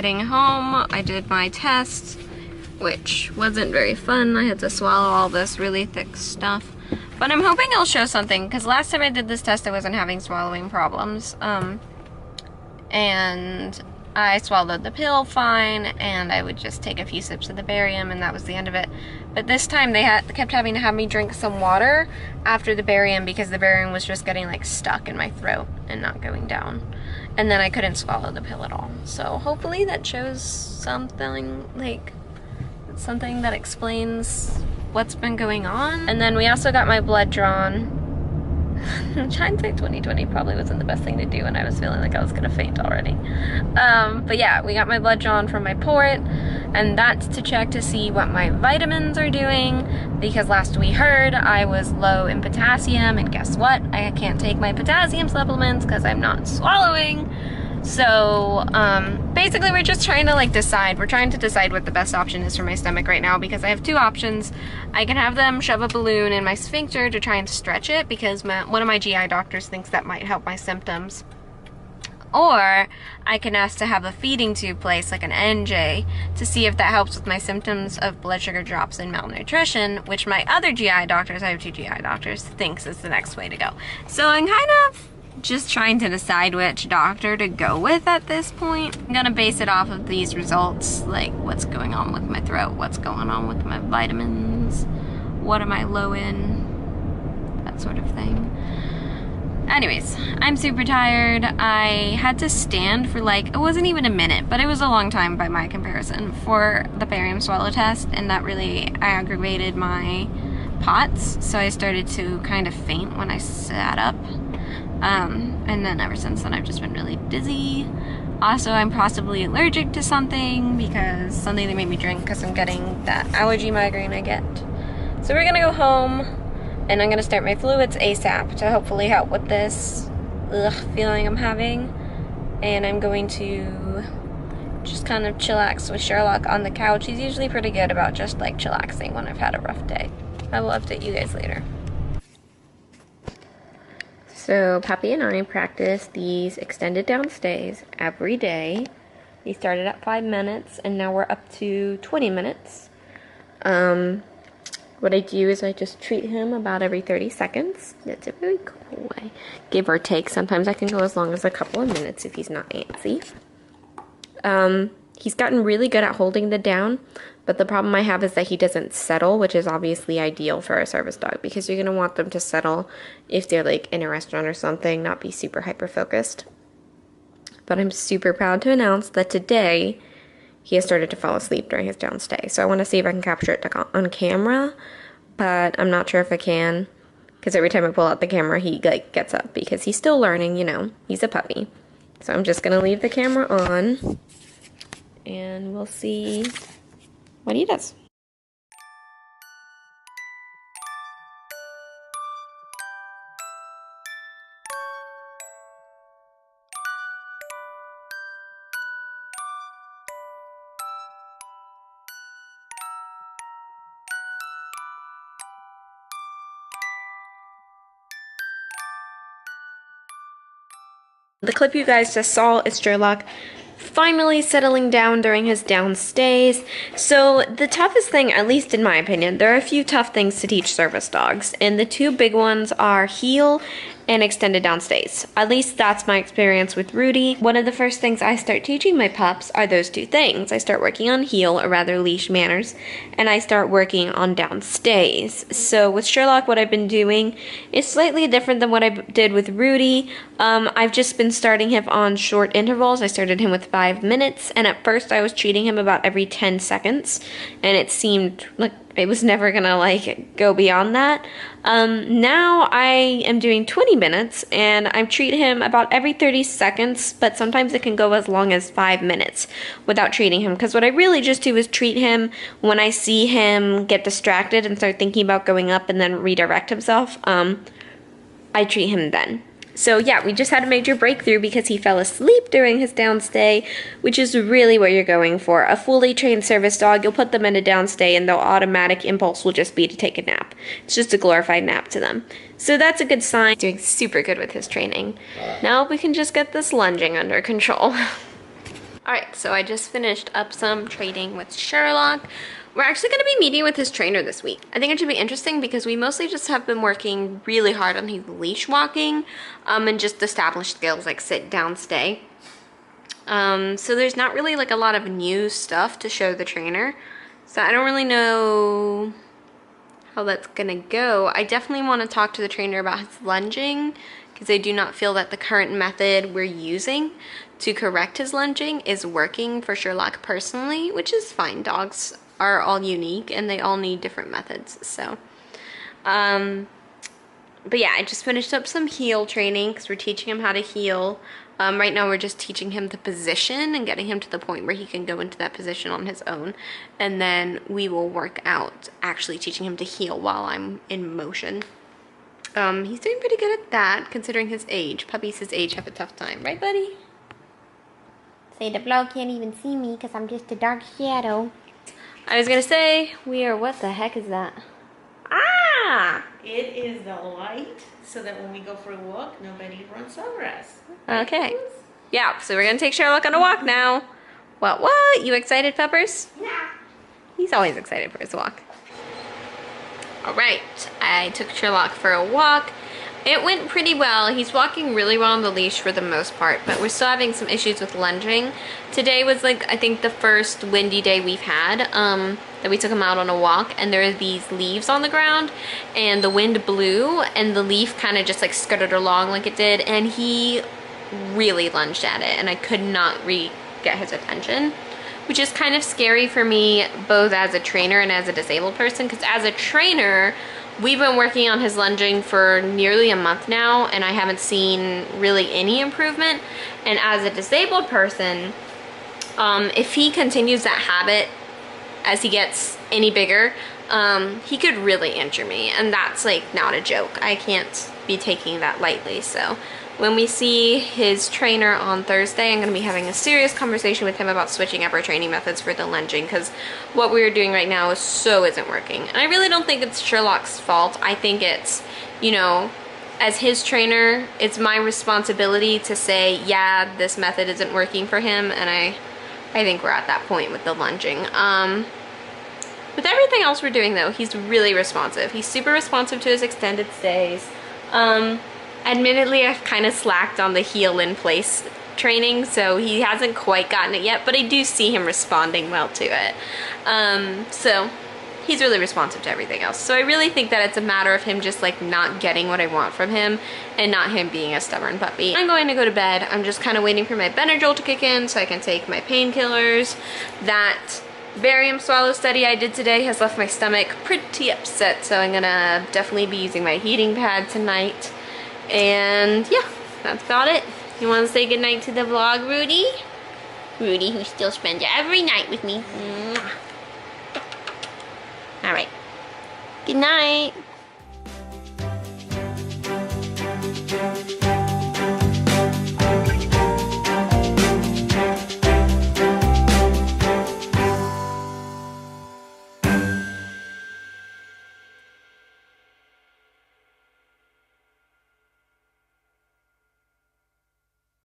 heading home. I did my test, which wasn't very fun. I had to swallow all this really thick stuff. But I'm hoping it'll show something, because last time I did this test I wasn't having swallowing problems. And I swallowed the pill fine, and I would just take a few sips of the barium, and that was the end of it. But this time they kept having to have me drink some water after the barium, because the barium was just getting like stuck in my throat and not going down. And then I couldn't swallow the pill at all. So hopefully that shows something, like something that explains what's been going on. And then we also got my blood drawn. Hindsight 2020 probably wasn't the best thing to do, and I was feeling like I was gonna faint already. But yeah, we got my blood drawn from my port, and that's to check to see what my vitamins are doing, because last we heard I was low in potassium, and guess what? I can't take my potassium supplements because I'm not swallowing. So basically we're just trying to like decide. We're trying to decide what the best option is for my stomach right now, because I have two options. I can have them shove a balloon in my sphincter to try and stretch it, because one of my GI doctors thinks that might help my symptoms. Or I can ask to have a feeding tube placed, like an NJ, to see if that helps with my symptoms of blood sugar drops and malnutrition, which my other GI doctors, I have two GI doctors, thinks is the next way to go. So I'm kind of just trying to decide which doctor to go with at this point. I'm gonna base it off of these results, like what's going on with my throat, what's going on with my vitamins, what am I low in, that sort of thing. Anyways, I'm super tired. I had to stand for like, it wasn't even a minute, but it was a long time by my comparison for the barium swallow test, and that really aggravated my POTS, so I started to kind of faint when I sat up. And then ever since then I've just been really dizzy. Also, I'm possibly allergic to something, because something they made me drink, because I'm getting that allergy migraine I get. So we're gonna go home, and I'm gonna start my fluids ASAP to hopefully help with this feeling I'm having. And I'm going to just kind of chillax with Sherlock on the couch. He's usually pretty good about just like chillaxing when I've had a rough day. I will update you guys later. So Pappy and I practice these extended down stays every day. We started at 5 minutes, and now we're up to 20 minutes. What I do is I just treat him about every 30 seconds. That's a very cool way, give or take. Sometimes I can go as long as a couple of minutes if he's not antsy. He's gotten really good at holding the down, but the problem I have is that he doesn't settle, which is obviously ideal for a service dog, because you're going to want them to settle if they're like in a restaurant or something, not be super hyper focused. But I'm super proud to announce that today he has started to fall asleep during his down stay. So I want to see if I can capture it on camera, but I'm not sure if I can, because every time I pull out the camera he like gets up, because he's still learning, you know, he's a puppy. So I'm just going to leave the camera on, and we'll see what he does. The clip you guys just saw is Sherlock finally settling down during his down stays. So the toughest thing, at least in my opinion, there are a few tough things to teach service dogs, and the two big ones are heel and extended down stays. At least that's my experience with Rudy. One of the first things I start teaching my pups are those two things. I start working on heel, or rather leash manners, and I start working on down stays. So with Sherlock, what I've been doing is slightly different than what I did with Rudy. I've just been starting him on short intervals. I started him with 5 minutes, and at first I was treating him about every 10 seconds, and it seemed like it was never gonna like go beyond that. Now I am doing 20 minutes, and I treat him about every 30 seconds, but sometimes it can go as long as 5 minutes without treating him, because what I really just do is treat him when I see him get distracted and start thinking about going up and then redirect himself. I treat him then. So yeah, we just had a major breakthrough because he fell asleep during his downstay, which is really what you're going for. A fully trained service dog, you'll put them in a downstay and their automatic impulse will just be to take a nap. It's just a glorified nap to them. So that's a good sign. Doing super good with his training. Now we can just get this lunging under control. Alright, so I just finished up some training with Sherlock. We're actually going to be meeting with his trainer this week. I think it should be interesting because we mostly just have been working really hard on his leash walking and just established skills like sit, down, stay. So there's not really like a lot of new stuff to show the trainer. So I don't really know how that's gonna go. I definitely want to talk to the trainer about his lunging because I do not feel that the current method we're using to correct his lunging is working for Sherlock personally, which is fine. Dogs are all unique and they all need different methods. So, but yeah, I just finished up some heel training because we're teaching him how to heel. Right now we're just teaching him the position and getting him to the point where he can go into that position on his own. And then we will work out actually teaching him to heel while I'm in motion. He's doing pretty good at that considering his age. Puppies his age have a tough time, right buddy? Say the vlog can't even see me because I'm just a dark shadow. I was gonna say, what the heck is that? Ah! It is the light so that when we go for a walk, nobody runs over us. Okay. Yeah, so we're gonna take Sherlock on a walk now. What? You excited, Peppers? Yeah. He's always excited for his walk. Alright, I took Sherlock for a walk. It went pretty well. He's walking really well on the leash for the most part, but we're still having some issues with lunging. Today was like, I think the first windy day we've had, that we took him out on a walk, and there are these leaves on the ground, and the wind blew, and the leaf kind of just like skirted along like it did, and he really lunged at it, and I could not get his attention, which is kind of scary for me, both as a trainer and as a disabled person, because as a trainer, we've been working on his lunging for nearly a month now, and I haven't seen really any improvement. And as a disabled person, if he continues that habit as he gets any bigger, he could really injure me, and that's like not a joke. I can't be taking that lightly. So when we see his trainer on Thursday, I'm going to be having a serious conversation with him about switching up our training methods for the lunging, because what we're doing right now isn't working. And I really don't think it's Sherlock's fault. I think it's, you know, as his trainer, it's my responsibility to say, yeah, this method isn't working for him, and I think we're at that point with the lunging. With everything else we're doing though, he's really responsive. He's super responsive to his extended stays. Admittedly, I've kind of slacked on the heel in place training, so he hasn't quite gotten it yet, but I do see him responding well to it. So he's really responsive to everything else. So I really think that it's a matter of him just like not getting what I want from him and not him being a stubborn puppy. I'm going to go to bed. I'm just kind of waiting for my Benadryl to kick in so I can take my painkillers. That barium swallow study I did today has left my stomach pretty upset, so I'm gonna definitely be using my heating pad tonight. And yeah, that's about it. You want to say goodnight to the vlog, Rudy? Rudy, who still spends every night with me. Alright. Good night.